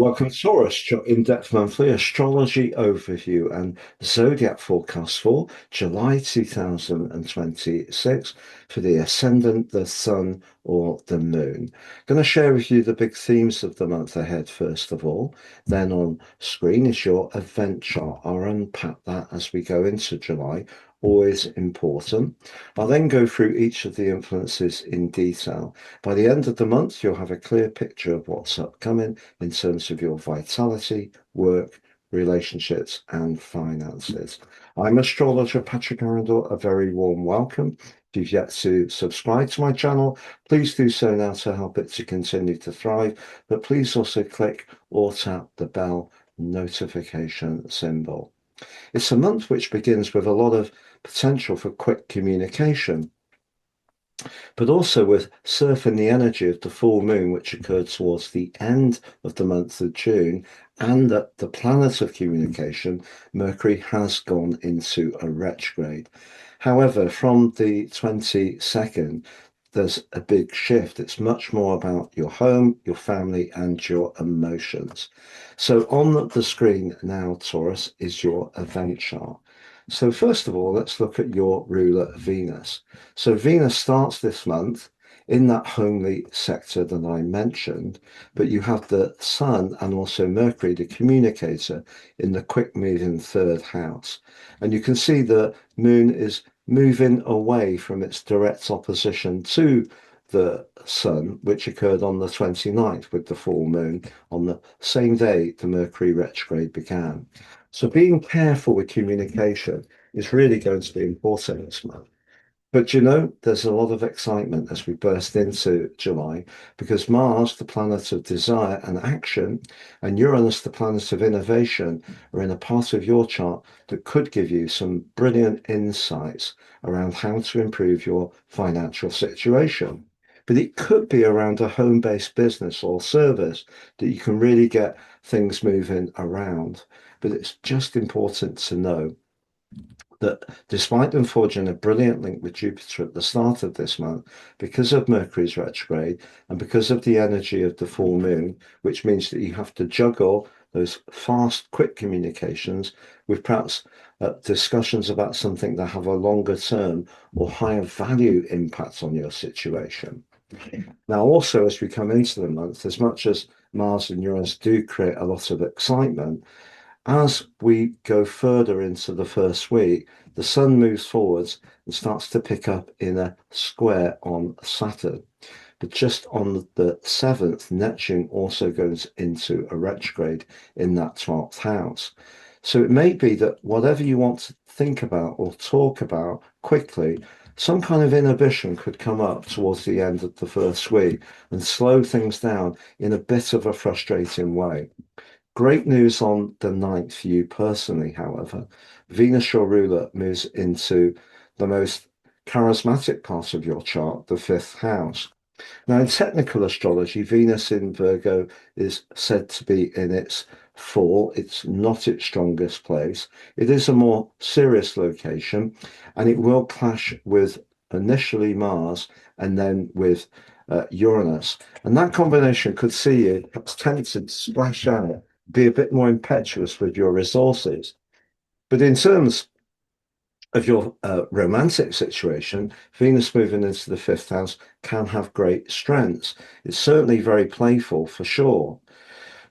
Welcome, Taurus, your in-depth monthly astrology overview and zodiac forecast for July 2026 for the Ascendant, the Sun, or the Moon. Going to share with you the big themes of the month ahead, first of all. Then on screen is your event chart. I'll unpack that as we go into July. Always important. I'll then go through each of the influences in detail. By the end of the month, you'll have a clear picture of what's upcoming in terms of your vitality, work, relationships, and finances. I'm astrologer Patrick Arundell. A very warm welcome. If you've yet to subscribe to my channel, please do so now to help it to continue to thrive. But please also click or tap the bell notification symbol. It's a month which begins with a lot of potential for quick communication, but also with surfing the energy of the full moon, which occurred towards the end of the month of June, and that the planet of communication, Mercury, has gone into a retrograde. However, from the 22nd, there's a big shift. It's much more about your home, your family, and your emotions. So on the screen now, Taurus, is your event chart. So first of all, let's look at your ruler, Venus. So Venus starts this month in that homely sector that I mentioned, but you have the Sun and also Mercury, the communicator, in the quick moving third house. And you can see the moon is moving away from its direct opposition to the Sun, which occurred on the 29th with the full moon on the same day the Mercury retrograde began. So being careful with communication is really going to be important this month. But you know, there's a lot of excitement as we burst into July because Mars, the planet of desire and action, and Uranus, the planet of innovation, are in a part of your chart that could give you some brilliant insights around how to improve your financial situation. But it could be around a home-based business or service that you can really get things moving around. But it's just important to know that despite them forging a brilliant link with Jupiter at the start of this month, because of Mercury's retrograde and because of the energy of the full moon, which means that you have to juggle those fast, quick communications with perhaps discussions about something that have a longer term or higher value impact on your situation. Now, also, as we come into the month, as much as Mars and Uranus do create a lot of excitement, as we go further into the first week, the Sun moves forwards and starts to pick up in a square on Saturn. But just on the 7th, Neptune also goes into a retrograde in that 12th house. So it may be that whatever you want to think about or talk about quickly, some kind of inhibition could come up towards the end of the first week and slow things down in a bit of a frustrating way. Great news on the 9th for you personally, however. Venus, your ruler, moves into the most charismatic part of your chart, the 5th house. Now, in technical astrology, Venus in Virgo is said to be in its fall. It's not its strongest place. It is a more serious location, and it will clash with initially Mars and then with Uranus. And that combination could see you perhaps tempted to splash out, be a bit more impetuous with your resources. But in terms of your romantic situation, Venus moving into the 5th house can have great strengths. It's certainly very playful for sure.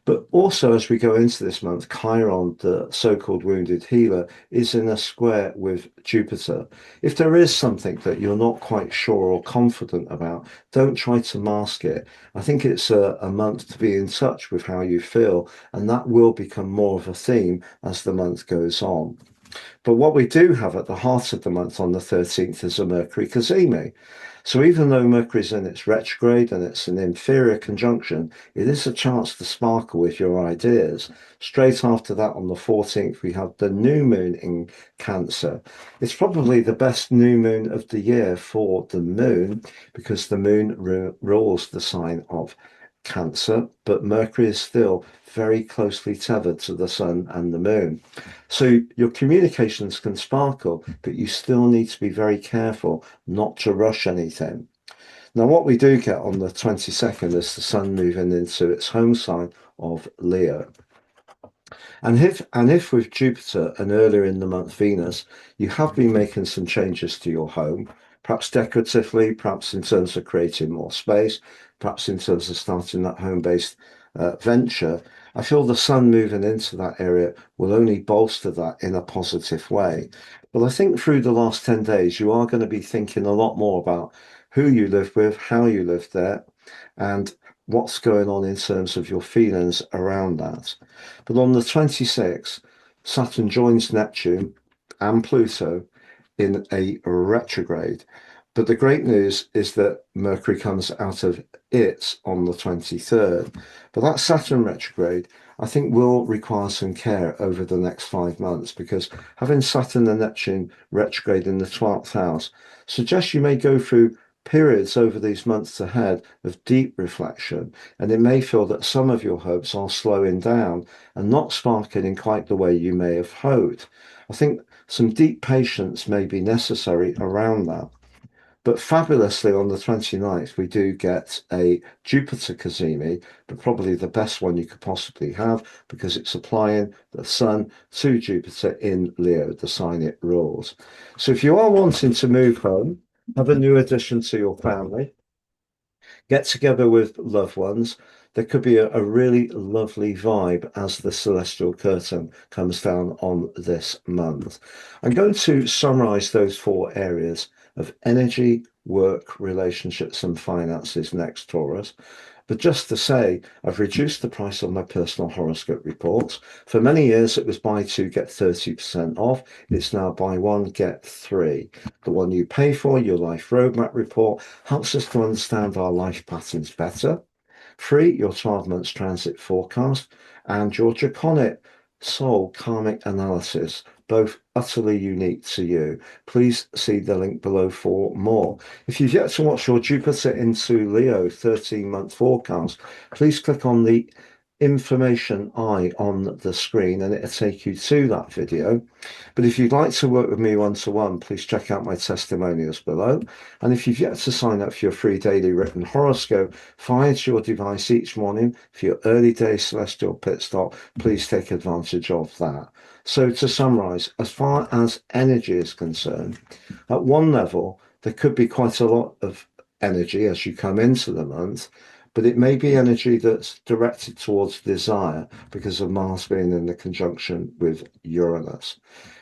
But also, as we go into this month, Chiron, the so-called wounded healer, is in a square with Jupiter. If there is something that you're not quite sure or confident about, don't try to mask it. I think it's a month to be in touch with how you feel, and that will become more of a theme as the month goes on. But what we do have at the heart of the month on the 13th is a Mercury cazimi. So even though Mercury's in its retrograde and it's an inferior conjunction, it is a chance to sparkle with your ideas. Straight after that, on the 14th, we have the new moon in Cancer. It's probably the best new moon of the year for the moon because the moon rules the sign of Cancer, but Mercury is still very closely tethered to the Sun and the Moon. So your communications can sparkle, but you still need to be very careful not to rush anything. Now, what we do get on the 22nd is the sun moving into its home sign of Leo. And if with Jupiter and earlier in the month Venus, you have been making some changes to your home, perhaps decoratively, perhaps in terms of creating more space, perhaps in terms of starting that home-based venture, I feel the sun moving into that area will only bolster that in a positive way. But I think through the last 10 days, you are going to be thinking a lot more about who you live with, how you live there, and what's going on in terms of your feelings around that. But on the 26th, Saturn joins Neptune and Pluto in a retrograde. But the great news is that Mercury comes out of it on the 23rd. But that Saturn retrograde, I think, will require some care over the next 5 months because having Saturn and Neptune retrograde in the 12th house suggests you may go through periods over these months ahead of deep reflection, and it may feel that some of your hopes are slowing down and not sparking in quite the way you may have hoped. I think some deep patience may be necessary around that. But fabulously on the 29th, we do get a Jupiter cazimi, but probably the best one you could possibly have because it's applying the Sun to Jupiter in Leo, the sign it rules. So if you are wanting to move home, have a new addition to your family, get together with loved ones, there could be a really lovely vibe as the celestial curtain comes down on this month. I'm going to summarize those 4 areas of energy, work, relationships, and finances next, Taurus. But just to say, I've reduced the price of my personal horoscope reports. For many years, it was buy two, get 30% off. It's now buy one, get three. The one you pay for, your life roadmap report, helps us to understand our life patterns better. Free, your 12 months transit forecast, and your draconic soul karmic analysis, both utterly unique to you. Please see the link below for more. If you've yet to watch your Jupiter into Leo 13-month forecast, please click on the information eye on the screen and it'll take you to that video. But if you'd like to work with me one-to-one, please check out my testimonials below. And if you've yet to sign up for your free daily written horoscope fired to your device each morning for your early day celestial pit stop, please take advantage of that. So to summarize, as far as energy is concerned, at one level, there could be quite a lot of energy as you come into the month, but it may be energy that's directed towards desire because of Mars being in the conjunction with Uranus.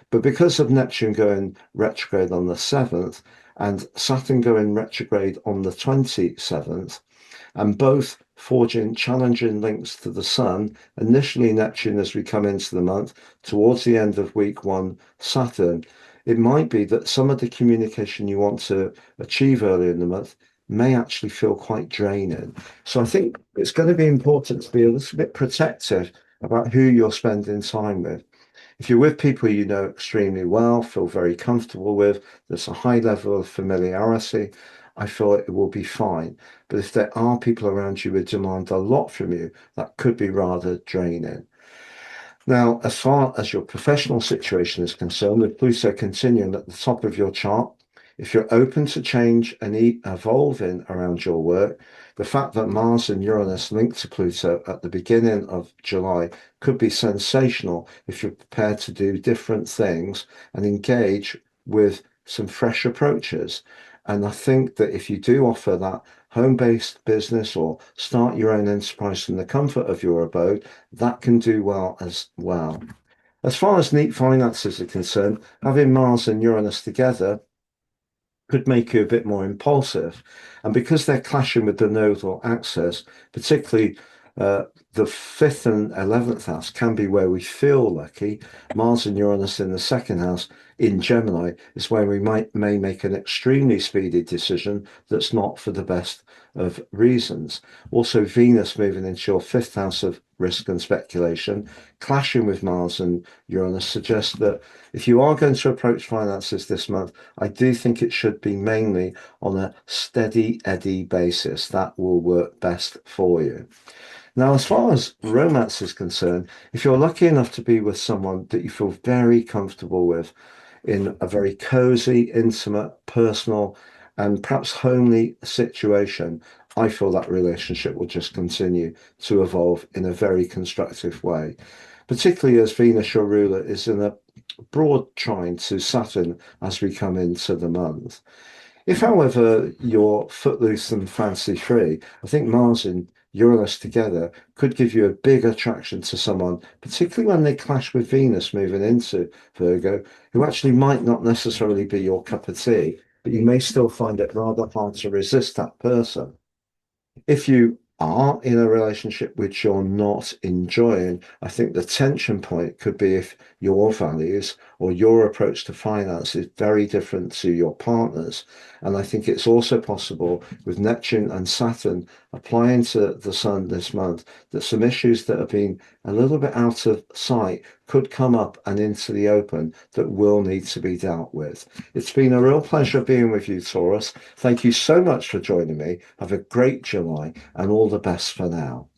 But because of Neptune going retrograde on the 7th and Saturn going retrograde on the 27th, and both forging challenging links to the Sun, initially Neptune as we come into the month, towards the end of week 1, Saturn, it might be that some of the communication you want to achieve early in the month may actually feel quite draining. So I think it's going to be important to be a little bit protective about who you're spending time with. If you're with people you know extremely well, feel very comfortable with, there's a high level of familiarity, I feel it will be fine. But if there are people around you who demand a lot from you, that could be rather draining. Now, as far as your professional situation is concerned, with Pluto continuing at the top of your chart, if you're open to change and evolving around your work, the fact that Mars and Uranus linked to Pluto at the beginning of July could be sensational if you're prepared to do different things and engage with some fresh approaches. And I think that if you do offer that home-based business or start your own enterprise from the comfort of your abode, that can do well as well. As far as neat finances are concerned, having Mars and Uranus together could make you a bit more impulsive. And because they're clashing with the nodal axis, particularly the 5th and 11th house can be where we feel lucky. Mars and Uranus in the 2nd house in Gemini is where we may make an extremely speedy decision that's not for the best of reasons. Also, Venus moving into your 5th house of risk and speculation, clashing with Mars and Uranus suggests that if you are going to approach finances this month, I do think it should be mainly on a steady eddy basis. That will work best for you. Now, as far as romance is concerned, if you're lucky enough to be with someone that you feel very comfortable with in a very cozy, intimate, personal, and perhaps homely situation, I feel that relationship will just continue to evolve in a very constructive way, particularly as Venus, your ruler, is in a broad trine to Saturn as we come into the month. If, however, you're footloose and fancy free, I think Mars and Uranus together could give you a big attraction to someone, particularly when they clash with Venus moving into Virgo, who actually might not necessarily be your cup of tea, but you may still find it rather hard to resist that person. If you are in a relationship which you're not enjoying, I think the tension point could be if your values or your approach to finance is very different to your partner's. And I think it's also possible with Neptune and Saturn applying to the Sun this month that some issues that have been a little bit out of sight could come up and into the open that will need to be dealt with. It's been a real pleasure being with you, Taurus. Thank you so much for joining me. Have a great July and all the best for now.